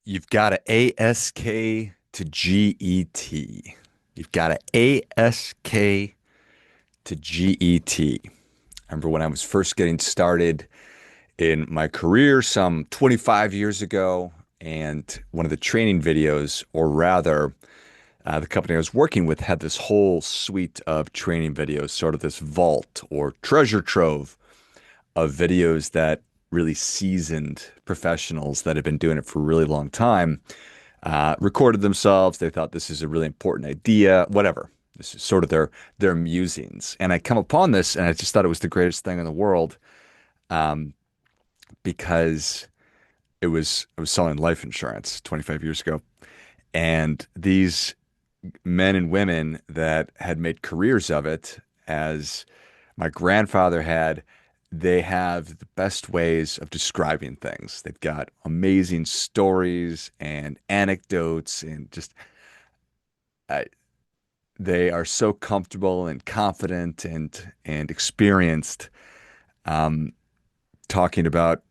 You've got to ASK to GET. You've got to ASK to GET. I remember when I was first getting started in my career some 25 years ago, and one of the training videos, or rather, the company I was working with had this whole suite of training videos, sort of this vault or treasure trove of videos that really seasoned professionals that had been doing it for a really long time recorded themselves. They thought this is a really important idea, whatever. This is sort of their musings. And I come upon this and I just thought it was the greatest thing in the world um, because I was selling life insurance 25 years ago. And these men and women that had made careers of it, as my grandfather had, they have the best ways of describing things. They've got amazing stories and anecdotes and just uh, they are so comfortable and confident and experienced um, talking about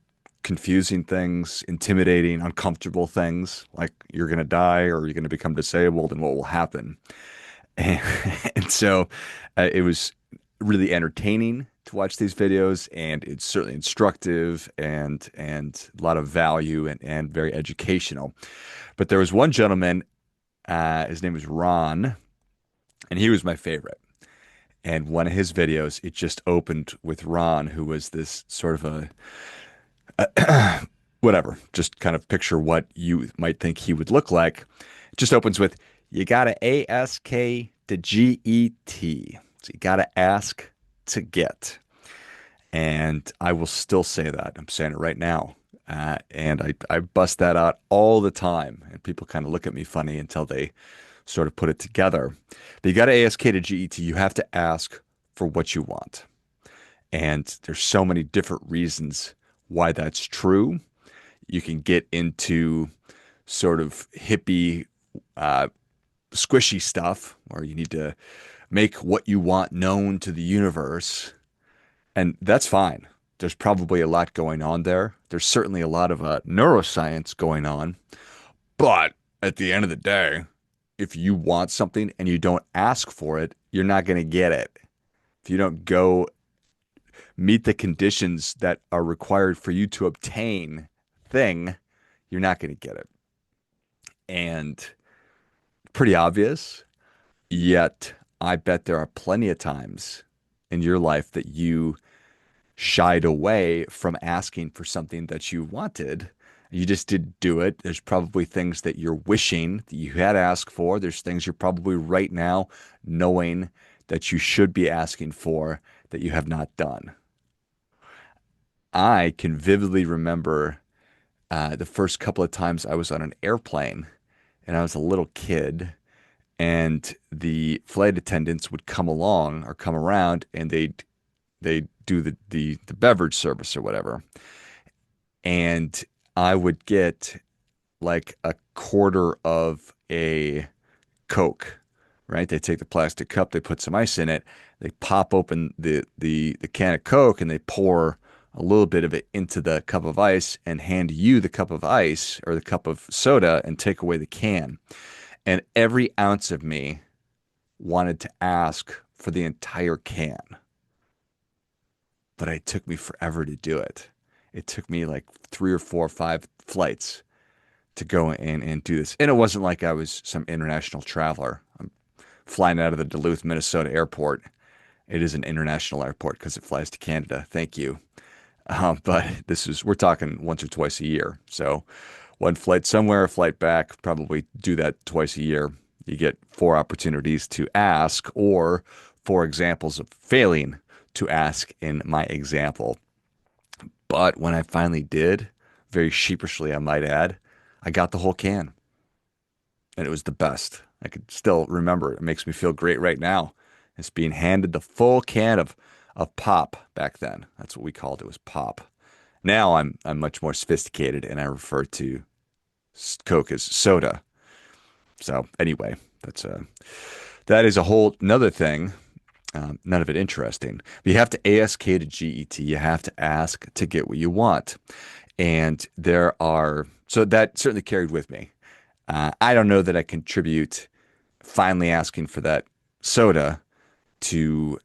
confusing things, intimidating, uncomfortable things like you're going to die or you're going to become disabled and what will happen. And, and so it was really entertaining to watch these videos, and it's certainly instructive and a lot of value and very educational. But there was one gentleman, his name was Ron, and he was my favorite. And one of his videos, it just opened with Ron, who was this sort of whatever, just kind of picture what you might think he would look like. It just opens with, you got to ASK to GET. So you got to ask to get. And I will still say that. I'm saying it right now. And I bust that out all the time. And people kind of look at me funny until they sort of put it together. But you got to ASK to GET. You have to ask for what you want. And there's so many different reasons why that's true. You can get into sort of hippie, uh, squishy stuff where you need to make what you want known to the universe. And that's fine. There's probably a lot going on there. There's certainly a lot of neuroscience going on. But at the end of the day, if you want something and you don't ask for it, you're not going to get it. If you don't go meet the conditions that are required for you to obtain thing, you're not going to get it. And pretty obvious, yet I bet there are plenty of times in your life that you shied away from asking for something that you wanted. You just didn't do it. There's probably things that you're wishing that you had asked for. There's things you're probably right now knowing that you should be asking for that you have not done. I can vividly remember the first couple of times I was on an airplane and I was a little kid, and the flight attendants would come along or come around and they'd do the beverage service or whatever. And I would get like a quarter of a Coke, right? They take the plastic cup, they put some ice in it, they pop open the can of Coke and they pour a little bit of it into the cup of ice and hand you the cup of ice or the cup of soda and take away the can. And every ounce of me wanted to ask for the entire can, but it took me forever to do it. It took me like three or four or five flights to go in and do this. And it wasn't like I was some international traveler. I'm flying out of the Duluth, Minnesota airport. It is an international airport because it flies to Canada. Thank you. But we're talking once or twice a year. So one flight somewhere, a flight back, probably do that twice a year. You get four opportunities to ask or four examples of failing to ask in my example. But when I finally did, very sheepishly, I might add, I got the whole can and it was the best. I could still remember it. It makes me feel great right now. It's being handed the full can of pop back then. That's what we called it, was pop. Now I'm much more sophisticated and I refer to Coke as soda. So anyway, that is a whole another thing. None of it interesting. But you have to ASK to GET. You have to ask to get what you want. And there are So that certainly carried with me. I don't know that I contribute finally asking for that soda to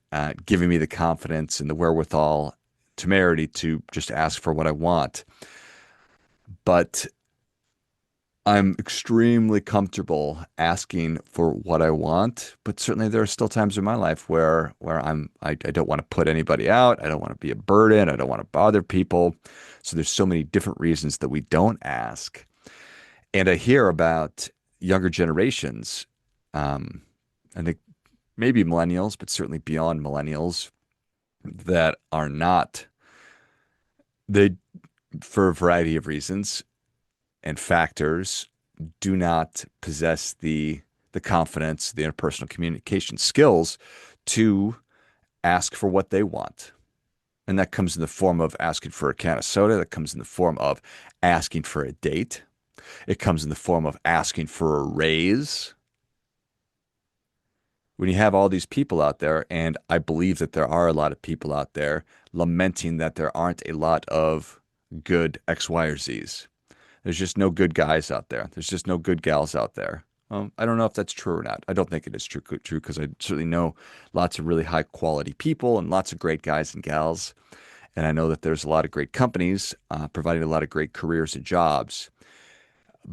giving me the confidence and the wherewithal, temerity to just ask for what I want. But I'm extremely comfortable asking for what I want, but certainly there are still times in my life where I don't want to put anybody out. I don't want to be a burden. I don't want to bother people. So there's so many different reasons that we don't ask. And I hear about younger generations, um, I think maybe millennials, but certainly beyond millennials, that are not, they, for a variety of reasons and factors, do not possess the confidence, the interpersonal communication skills to ask for what they want. And that comes in the form of asking for a can of soda. That comes in the form of asking for a date. It comes in the form of asking for a raise. When you have all these people out there, and I believe that there are a lot of people out there lamenting that there aren't a lot of good X, Y, or Z's. There's just no good guys out there. There's just no good gals out there. I don't know if that's true or not. I don't think it is true because I certainly know lots of really high quality people and lots of great guys and gals. And I know that there's a lot of great companies providing a lot of great careers and jobs.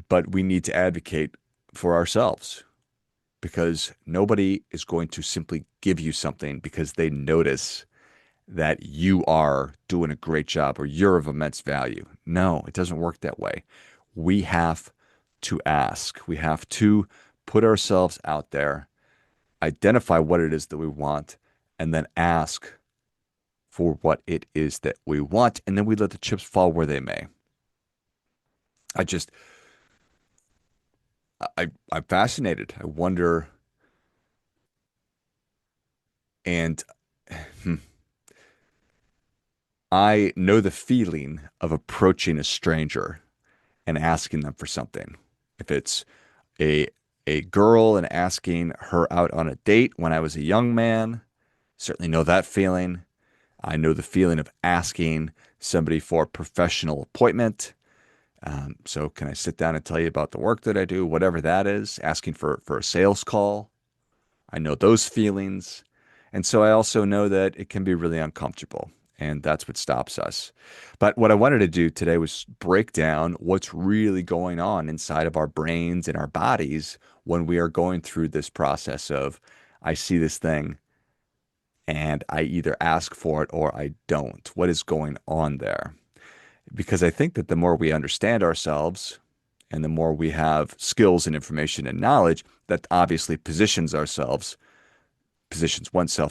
But we need to advocate for ourselves because nobody is going to simply give you something because they notice that you are doing a great job or you're of immense value. No, it doesn't work that way. We have to ask. We have to put ourselves out there, identify what it is that we want, and then ask for what it is that we want. And then we let the chips fall where they may. I just, I'm fascinated. I wonder, and I know the feeling of approaching a stranger and asking them for something. If it's a a girl and asking her out on a date when I was a young man, certainly know that feeling. I know the feeling of asking somebody for a professional appointment. So can I sit down and tell you about the work that I do, whatever that is, asking for a sales call. I know those feelings. And so I also know that it can be really uncomfortable. And that's what stops us. But what I wanted to do today was break down what's really going on inside of our brains and our bodies when we are going through this process of, I see this thing and I either ask for it or I don't. What is going on there? Because I think that the more we understand ourselves and the more we have skills and information and knowledge, that obviously positions oneself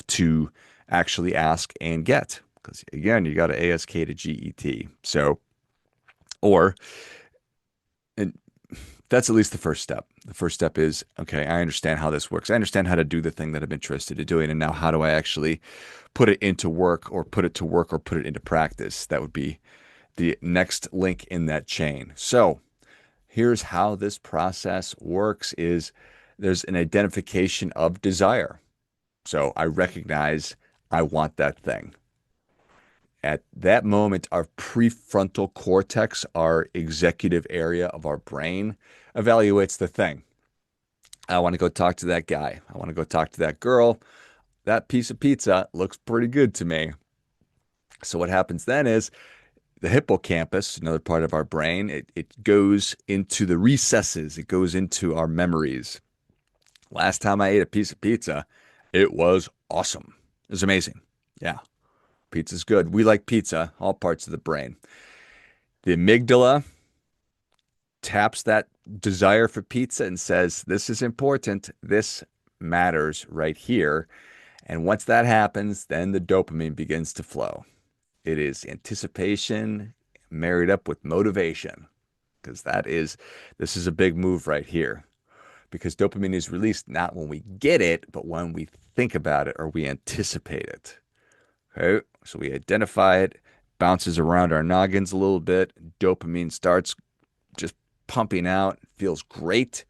to actually ask and get. Because again, you got to ASK to GET. So, or, and that's at least the first step. The first step is, okay, I understand how this works. I understand how to do the thing that I'm interested in doing. And now how do I actually put it into work or put it to work or put it into practice? That would be the next link in that chain. So here's how this process works is there's an identification of desire. So I recognize I want that thing. At that moment, our prefrontal cortex, our executive area of our brain, evaluates the thing. I want to go talk to that guy. I want to go talk to that girl. That piece of pizza looks pretty good to me. So what happens then is the hippocampus, another part of our brain, it goes into the recesses. It goes into our memories. Last time I ate a piece of pizza, it was awesome. It was amazing. Yeah, pizza's good. We like pizza, all parts of the brain. The amygdala taps that desire for pizza and says, this is important. This matters right here. And once that happens, then the dopamine begins to flow. It is anticipation married up with motivation, because this is a big move right here. Because dopamine is released not when we get it, but when we think about it or we anticipate it. Okay, so we identify it, bounces around our noggins a little bit. Dopamine starts just pumping out, feels great.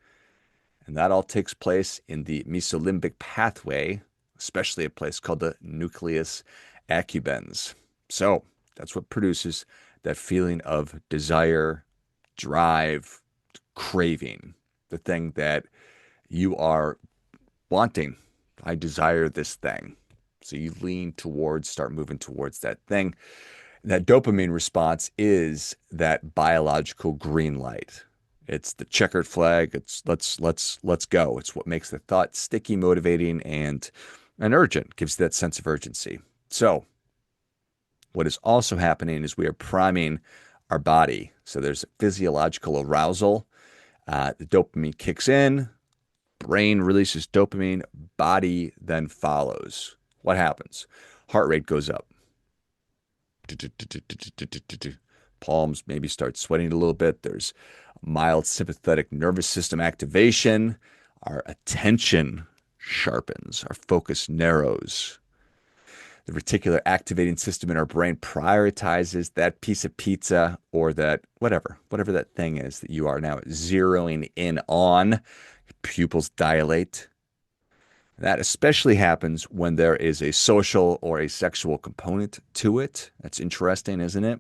And that all takes place in the mesolimbic pathway, especially a place called the nucleus accumbens. So that's what produces that feeling of desire drive, craving, the thing that you are wanting. I desire this thing. So you lean towards, start moving towards that thing. That dopamine response is that biological green light. It's the checkered flag. It's let's go. It's what makes the thought sticky, motivating, and urgent. Gives you that sense of urgency. So what is also happening is we are priming our body. So there's a physiological arousal. The dopamine kicks in, brain releases dopamine, body then follows. What happens? Heart rate goes up. Palms maybe start sweating a little bit. There's mild sympathetic nervous system activation. Our attention sharpens. Our focus narrows. The reticular activating system in our brain prioritizes that piece of pizza or that whatever that thing is that you are now zeroing in on. Pupils dilate. That especially happens when there is a social or a sexual component to it. That's interesting, isn't it?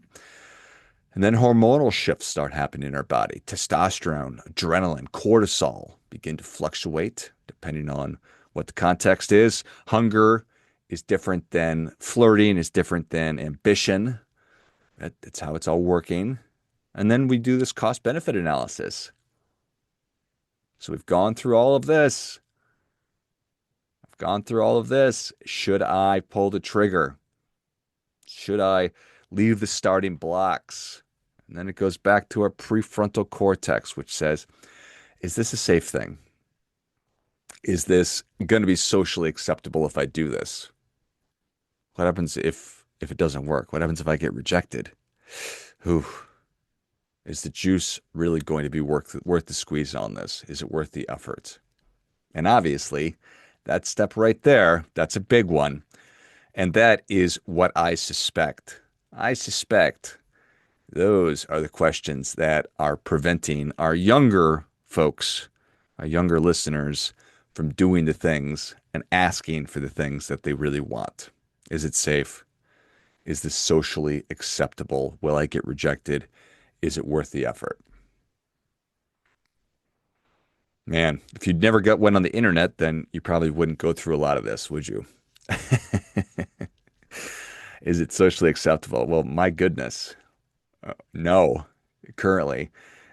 And then hormonal shifts start happening in our body. Testosterone, adrenaline, cortisol begin to fluctuate depending on what the context is. Hunger is different than flirting, is different than ambition. That's how it's all working. And then we do this cost benefit analysis. So we've gone through all of this. I've gone through all of this. Should I pull the trigger? Should I leave the starting blocks? And then it goes back to our prefrontal cortex, which says, is this a safe thing? Is this going to be socially acceptable if I do this? What happens if it doesn't work? What happens if I get rejected? Whew. Is the juice really going to be worth the squeeze on this? Is it worth the effort? And obviously, that step right there, that's a big one. And that is what I suspect. I suspect those are the questions that are preventing our younger folks, our younger listeners, from doing the things and asking for the things that they really want. Is it safe? Is this socially acceptable? Will I get rejected? Is it worth the effort? Man, if you'd never went on the internet, then you probably wouldn't go through a lot of this, would you? Is it socially acceptable? Well, my goodness. No, currently,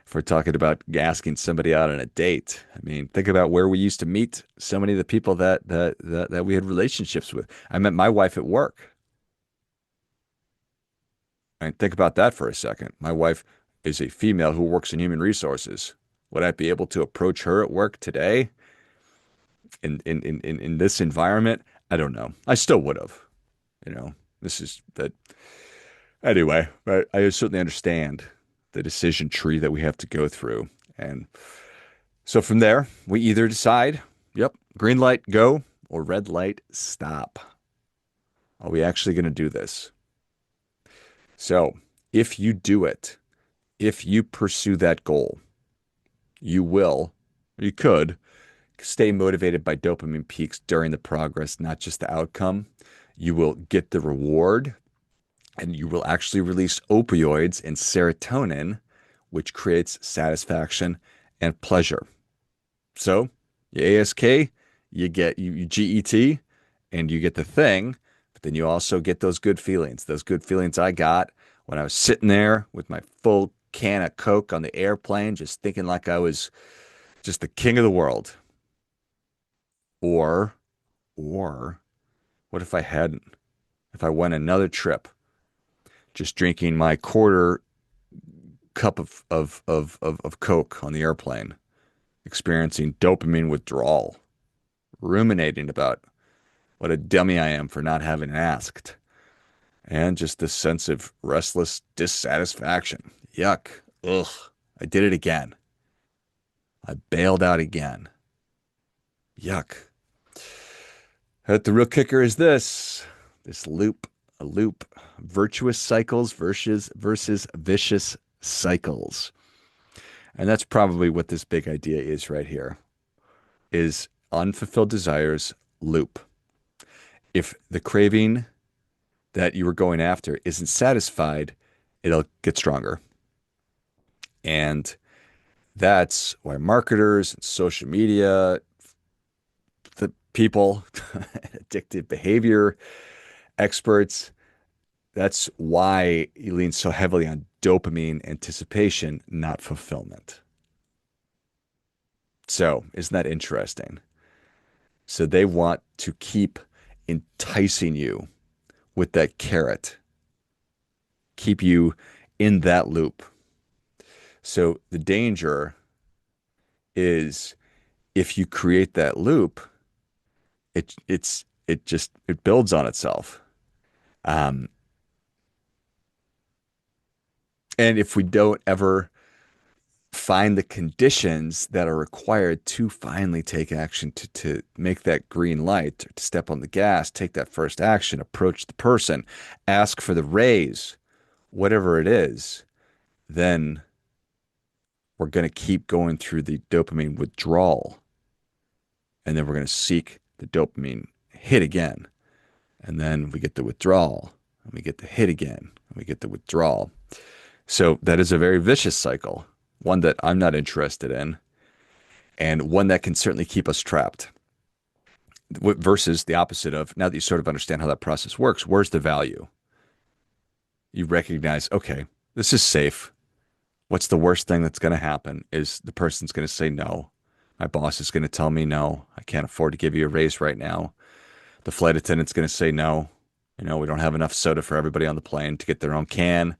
if we're talking about asking somebody out on a date, I mean, think about where we used to meet so many of the people that we had relationships with. I met my wife at work. I mean, think about that for a second. My wife is a female who works in human resources. Would I be able to approach her at work today in this environment? I don't know. I still would have. This is that. Anyway, but I certainly understand the decision tree that we have to go through. And so from there, we either decide, yep, green light, go, or red light, stop. Are we actually going to do this? So if you do it, if you pursue that goal, you will, or you could, stay motivated by dopamine peaks during the progress, not just the outcome. You will get the reward, and you will actually release opioids and serotonin, which creates satisfaction and pleasure. So you ASK, you get you GET, and you get the thing, but then you also get those good feelings. Those good feelings I got when I was sitting there with my full can of Coke on the airplane, just thinking like I was just the king of the world. Or what if I hadn't? If I went another trip, just drinking my quarter cup of Coke on the airplane, experiencing dopamine withdrawal, ruminating about what a dummy I am for not having asked, and just this sense of restless dissatisfaction. Yuck. Ugh. I did it again. I bailed out again. Yuck. But the real kicker is this loop, a loop, virtuous cycles versus vicious cycles. And that's probably what this big idea is right here, is unfulfilled desires loop. If the craving that you were going after isn't satisfied, it'll get stronger. And that's why marketers and social media, the people, addictive behavior experts, that's why he leans so heavily on dopamine anticipation, not fulfillment. So, isn't that interesting? So, they want to keep enticing you with that carrot, keep you in that loop. So, the danger is if you create that loop, it builds on itself. Um, and if we don't ever find the conditions that are required to finally take action to make that green light, to step on the gas, take that first action, approach the person, ask for the raise, whatever it is, then we're going to keep going through the dopamine withdrawal. And then we're going to seek the dopamine hit again. And then we get the withdrawal, and we get the hit again, and we get the withdrawal. So that is a very vicious cycle, one that I'm not interested in, and one that can certainly keep us trapped. Versus the opposite of, now that you sort of understand how that process works, where's the value? You recognize, okay, this is safe. What's the worst thing that's going to happen is the person's going to say no. My boss is going to tell me no. I can't afford to give you a raise right now. The flight attendant's going to say no. We don't have enough soda for everybody on the plane to get their own can.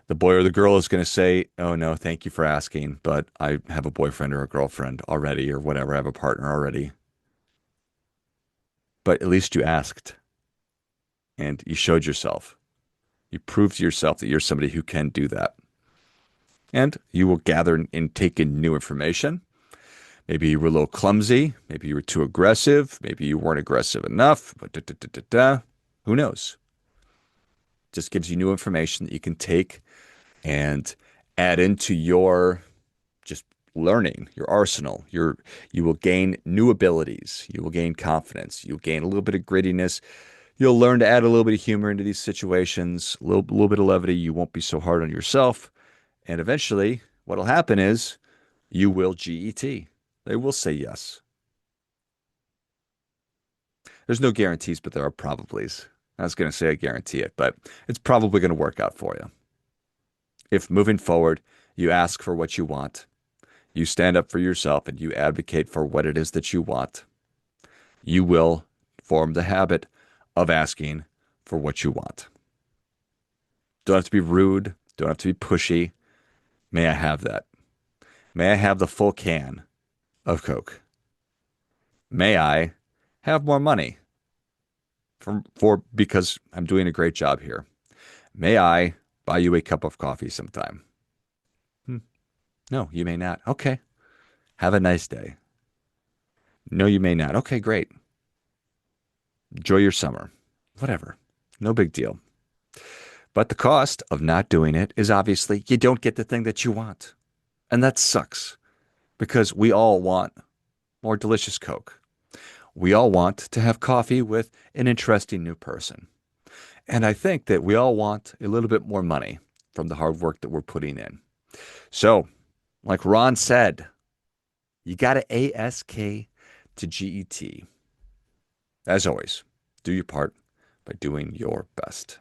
The boy or the girl is going to say, oh, no, thank you for asking, but I have a boyfriend or a girlfriend already or whatever. I have a partner already. But at least you asked and you showed yourself. You proved to yourself that you're somebody who can do that. And you will gather and take in new information. Maybe you were a little clumsy. Maybe you were too aggressive. Maybe you weren't aggressive enough. But who knows? Just gives you new information that you can take and add into your just learning, your arsenal. You will gain new abilities. You will gain confidence. You'll gain a little bit of grittiness. You'll learn to add a little bit of humor into these situations, a little bit of levity. You won't be so hard on yourself. And eventually, what'll happen is you will GET. They will say yes. There's no guarantees, but there are probablys. I was going to say I guarantee it, but it's probably going to work out for you. If moving forward, you ask for what you want, you stand up for yourself, and you advocate for what it is that you want, you will form the habit of asking for what you want. Don't have to be rude. Don't have to be pushy. May I have that? May I have the full can of Coke? May I have more money because I'm doing a great job here? May I buy you a cup of coffee sometime? Hmm. No, you may not. Okay. Have a nice day. No, you may not. Okay, great. Enjoy your summer. Whatever. No big deal. But the cost of not doing it is obviously you don't get the thing that you want. And that sucks because we all want more delicious Coke. We all want to have coffee with an interesting new person. And I think that we all want a little bit more money from the hard work that we're putting in. So, like Ron said, you got to ASK to GET. As always, do your part by doing your best.